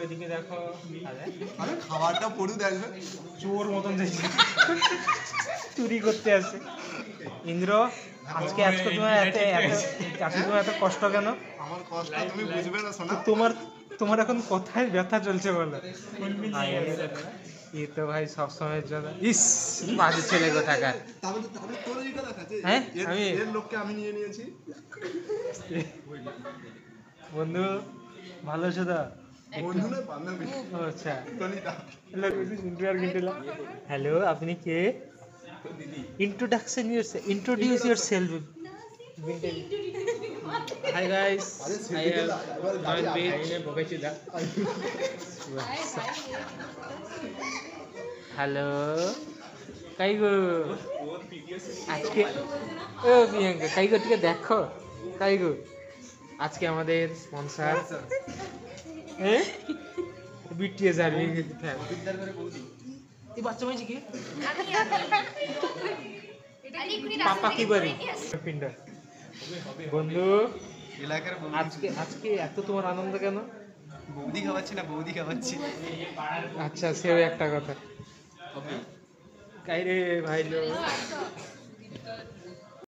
এদিকে দেখো। আরে খাবারটা পড়ু দেখবে চোর মতন দেখছি, চুরি করতে আসে। ইন্দ্র, আজকে আজকে তোমার এত কষ্ট কেন? আমার কষ্ট তুমি বুঝবে না শোনা। তোমার এখন কোথায় ব্যথা চলছে বলো? এই তো ভাই সবসময়ের জন্য ইস বাজে ছেলে কোথাকার। তাহলে তোর এইটা দেখাচ্ছে হ্যাঁ আমি এর লোককে আমি নিয়ে নিয়েছি। বন্ধু ভালো আছো তো? বন্ধু না বান্ধবী। ও আচ্ছা। টনিদা। হ্যালো, আপনি কে? Introduce yourself. Hi guys, I have joined page. Hello কাই গো আজকে, ও প্রিয়াঙ্কা কাই গো ঠিক দেখো কাই গো আজকে আমাদের স্পন্সর বিটিএস আর্মি ফ্যান। এই বাচ্চা মাইছি কি পাপা কি বাড়ি পিন্ডা। বন্ধু আজকে আজকে এত তোমার আনন্দ কেন? বৌদি খাওয়াচ্ছি না, বৌদি খাওয়াচ্ছি। আচ্ছা সেও একটা কথা। কাই রে ভাই লো